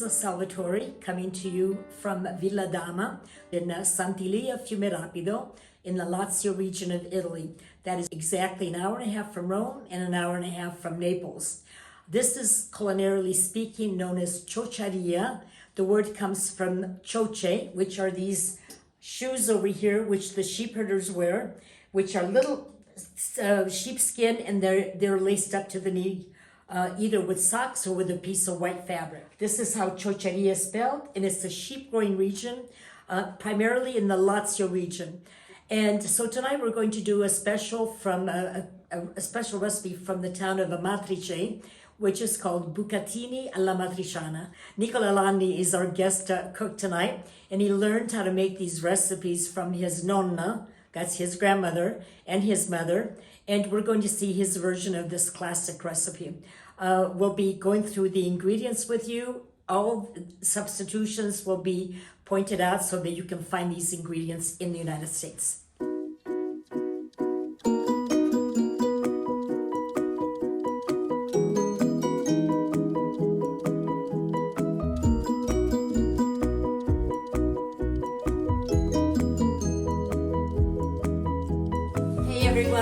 Salvatore coming to you from Villa Dama in Santilia Fiumerapido in the Lazio region of Italy. That is exactly an hour and a half from Rome and an hour and a half from Naples. This is culinarily speaking known as ciociaria. The word comes from cioce, which are these shoes over here which the sheep herders wear, which are little sheepskin, and they're laced up to the knee, either with socks or with a piece of white fabric. This is how ciociaria is spelled, and it's a sheep growing region, primarily in the Lazio region. And so tonight we're going to do a special from a special recipe from the town of Amatrice, which is called Bucatini alla Matriciana. Nicola Lanni is our guest cook tonight, and he learned how to make these recipes from his nonna, that's his grandmother, and his mother, and we're going to see his version of this classic recipe. We'll be going through the ingredients with you. All substitutions will be pointed out so that you can find these ingredients in the United States.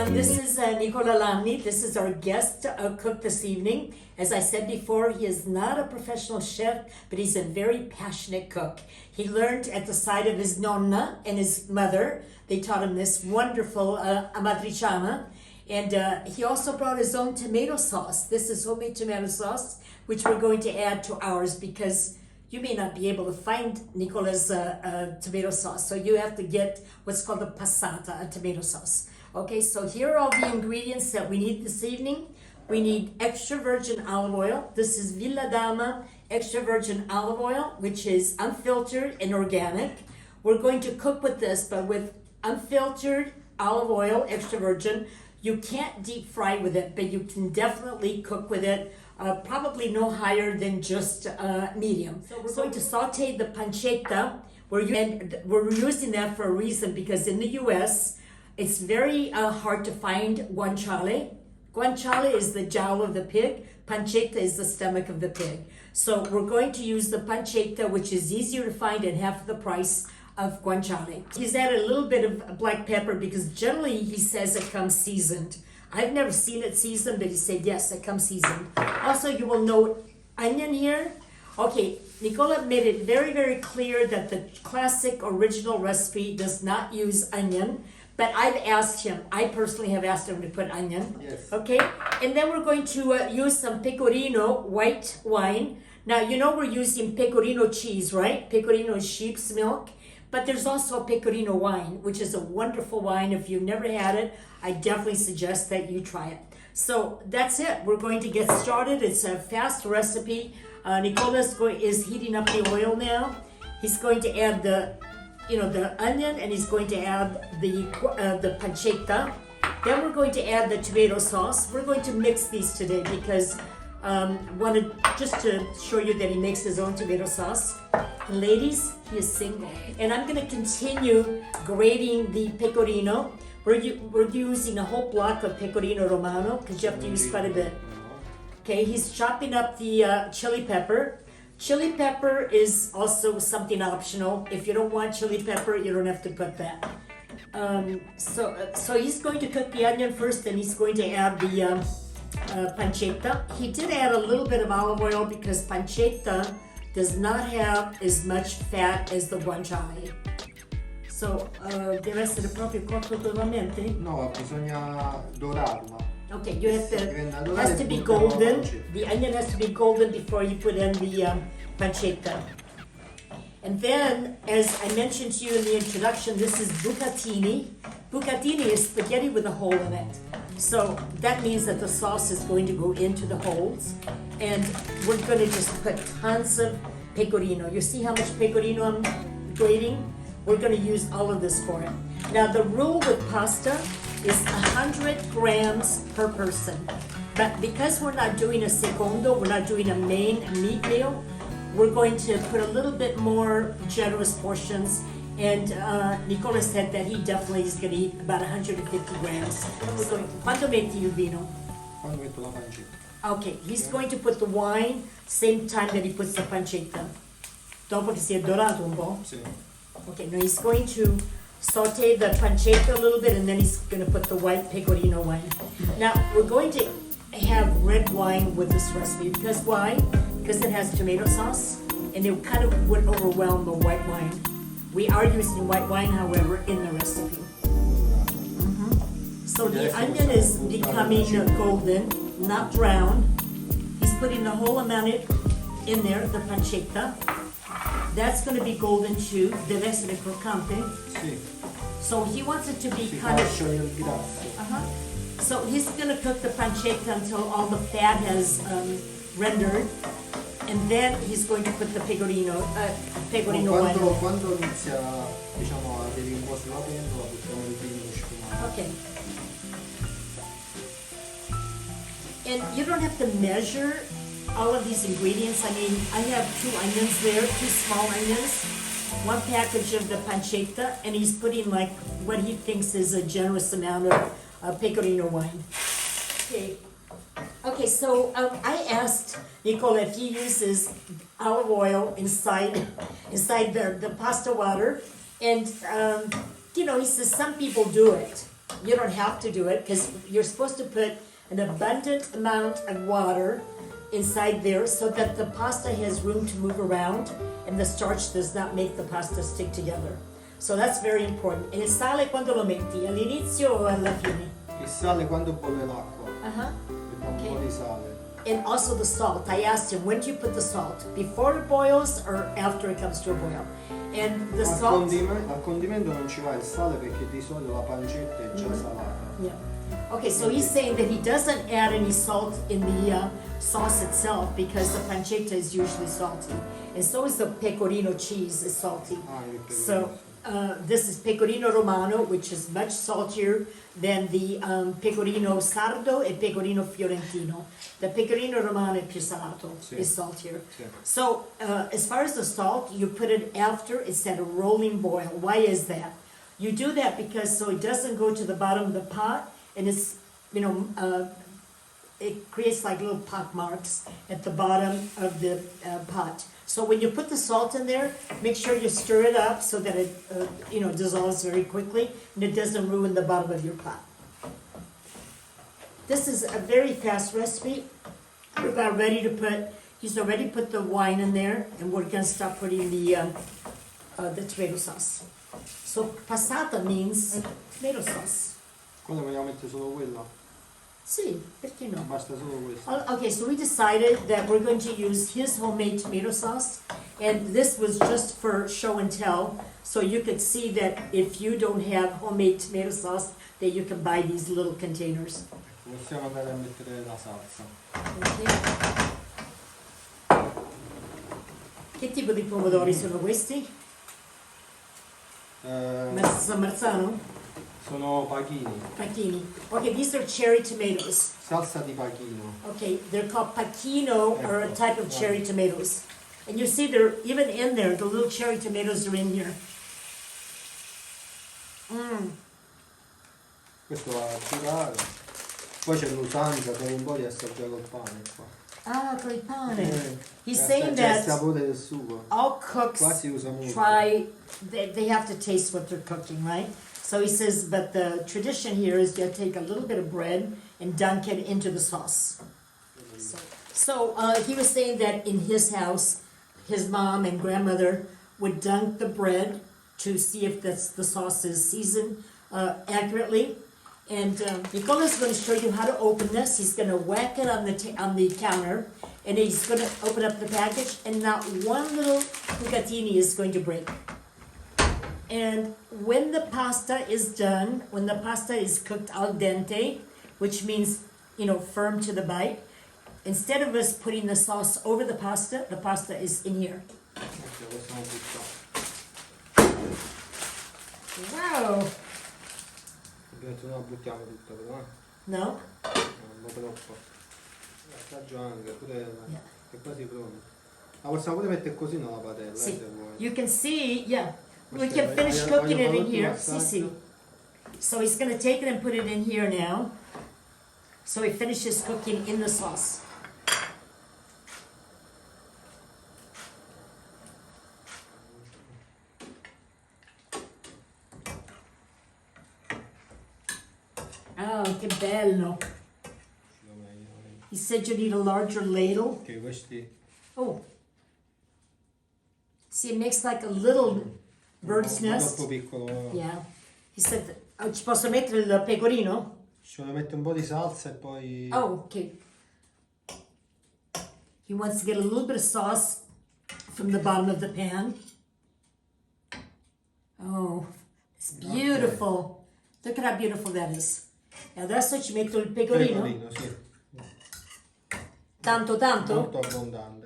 This is Nicola Lanni. This is our guest cook this evening. As I said before, he is not a professional chef, but he's a very passionate cook. He learned at the side of his nonna and his mother. They taught him this wonderful amatriciana. And he also brought his own tomato sauce. This is homemade tomato sauce, which we're going to add to ours because you may not be able to find Nicola's tomato sauce. So you have to get what's called a passata, a tomato sauce. Okay, so here are all the ingredients that we need this evening. We need extra virgin olive oil. This is Villa Dama extra virgin olive oil, which is unfiltered and organic. We're going to cook with this, but with unfiltered olive oil, extra virgin. You can't deep fry with it, but you can definitely cook with it, probably no higher than just medium. So we're going to saute the pancetta. We're using that for a reason, because in the US, it's very hard to find guanciale. Guanciale is the jowl of the pig. Pancetta is the stomach of the pig. So we're going to use the pancetta, which is easier to find and half the price of guanciale. He's added a little bit of black pepper because generally he says it comes seasoned. I've never seen it seasoned, but he said yes, it comes seasoned. Also, you will note onion here. Okay, Nicola made it very, very clear that the classic original recipe does not use onion. But I've asked him, I personally have asked him to put onion. Yes. Okay, and then we're going to use some pecorino white wine. Now, you know we're using pecorino cheese, right? Pecorino is sheep's milk. But there's also a pecorino wine, which is a wonderful wine. If you've never had it, I definitely suggest that you try it. So that's it. We're going to get started. It's a fast recipe. Nicola is heating up the oil now. He's going to add the onion, and he's going to add the pancetta. Then we're going to add the tomato sauce. We're going to mix these today because wanted just to show you that he makes his own tomato sauce. And ladies, he is single. And I'm going to continue grating the pecorino. We're using a whole block of pecorino romano because you have to use quite a bit. Okay, he's chopping up the chili pepper. Chili pepper is also something optional. If you don't want chili pepper, you don't have to put that. So he's going to cook the onion first, and he's going to add the pancetta. He did add a little bit of olive oil because pancetta does not have as much fat as the guanciale. So deve essere proprio cotto totalmente? No, bisogna dorarla. Okay, it has to be golden. The onion has to be golden before you put in the pancetta. And then, as I mentioned to you in the introduction, this is bucatini. Bucatini is spaghetti with a hole in it. So that means that the sauce is going to go into the holes. And we're going to just put tons of pecorino. You see how much pecorino I'm grating? We're going to use all of this for it. Now, the rule with pasta is 100 grams per person. But because we're not doing a secondo, we're not doing a main meat meal, we're going to put a little bit more generous portions. And Nicola said that he definitely is going to eat about 150 grams. Quanto metti il vino? Quando metto la pancetta? Okay, he's going to put the wine same time that he puts the pancetta. Dopo che si è dorato un po'. Sì. Okay, now he's going to saute the pancetta a little bit and then he's gonna put the white pecorino wine. Now, we're going to have red wine with this recipe, because why? Because it has tomato sauce and it kind of would overwhelm the white wine. We are using white wine, however, in the recipe. So the onion is becoming golden, not brown. He's putting the whole amount in there, the pancetta. That's going to be golden too. Deve essere croccante. Sì. So he wants it to be Si kind fa of. sciogliere il grasso. So he's going to cook the pancetta until all the fat has rendered, and then he's going to put the pecorino wine. Quando inizia, diciamo, a avere un po' sulla pentola, buttiamo il vino sfumato. Okay. And you don't have to measure all of these ingredients. I mean, I have 2 onions there, 2 small onions, 1 package of the pancetta, and he's putting like what he thinks is a generous amount of pecorino wine. Okay. Okay, so I asked Nicola if he uses olive oil inside the pasta water, and you know, he says some people do it. You don't have to do it because you're supposed to put an abundant amount of water inside there so that the pasta has room to move around and the starch does not make the pasta stick together. So that's very important. E il sale quando lo metti? All'inizio o alla fine? Il sale quando bolle l'acqua. Uh-huh. Mettiamo un po' di sale. And also the salt. I asked him, when do you put the salt? Before it boils or after it comes to a boil? And the salt... Al condimento non ci va il sale perché di solito la pancetta è già salata. Yeah. Okay, so he's saying that he doesn't add any salt in the sauce itself because the pancetta is usually salty. And so is the pecorino cheese is salty. So this is pecorino romano, which is much saltier than the pecorino sardo e pecorino fiorentino. The pecorino romano è più salato, is saltier. Sì. So as far as the salt, you put it after it's at a rolling boil. Why is that? You do that because so it doesn't go to the bottom of the pot, and it's, you know, it creates like little pock marks at the bottom of the pot. So when you put the salt in there, make sure you stir it up so that it, you know, dissolves very quickly and it doesn't ruin the bottom of your pot. This is a very fast recipe. We're about ready to put, he's already put the wine in there, and we're gonna start putting the tomato sauce. So passata means tomato sauce. Quando vogliamo mettere solo quella? Sì, perché no? Basta solo questo. Okay, so we decided that we're going to use his homemade tomato sauce, and this was just for show and tell, so you could see that if you don't have homemade tomato sauce, that you can buy these little containers. Possiamo andare a mettere la salsa. Okay. Che tipo di pomodori sono questi? San Marzano? Sono pachini. Pachini. Okay, these are cherry tomatoes. Salsa di pachino. Okay, they're called pachino, or a type of cherry tomatoes. And you see they're even in there, the little cherry tomatoes are in here. Questo va a curare. Poi c'è l'usanza per un po' di assaggiare col pane qua. Ah, con il pane. He's Per saying assaggiare il that sapore del sugo. all cooks Qua si usa molto. they have to taste what they're cooking, right? So he says, but the tradition here is you take a little bit of bread and dunk it into the sauce. So he was saying that in his house, his mom and grandmother would dunk the bread to see if the sauce is seasoned accurately. And Nicola's going to show you how to open this. He's going to whack it on the counter, and he's going to open up the package, and not one little Bucatini is going to break. And when the pasta is done, when the pasta is cooked al dente, which means, you know, firm to the bite, instead of us putting the sauce over the pasta is in here. Wow! Non la buttiamo tutta però, No? Non troppo. Assaggio anche, pure è quasi pronto. La possiamo pure mettere così nella padella, See, se vuoi. you can see, yeah, we can finish cooking it in here. See. So he's going to take it and put it in here now. So he finishes cooking in the sauce. Wow, che bello. He said you need a larger ladle. Che questi Oh. See, it makes like a little bird's un po' nest. troppo piccolo. Yeah. He said, ci posso mettere il pecorino? Ci vuole mettere un po' di salsa e poi... Oh, okay. He wants to get a little bit of sauce from the bottom of the pan. Oh, it's beautiful. Look at how beautiful that is. E adesso ci metto il pecorino. Pecorino, sì. Tanto, tanto? Molto abbondante.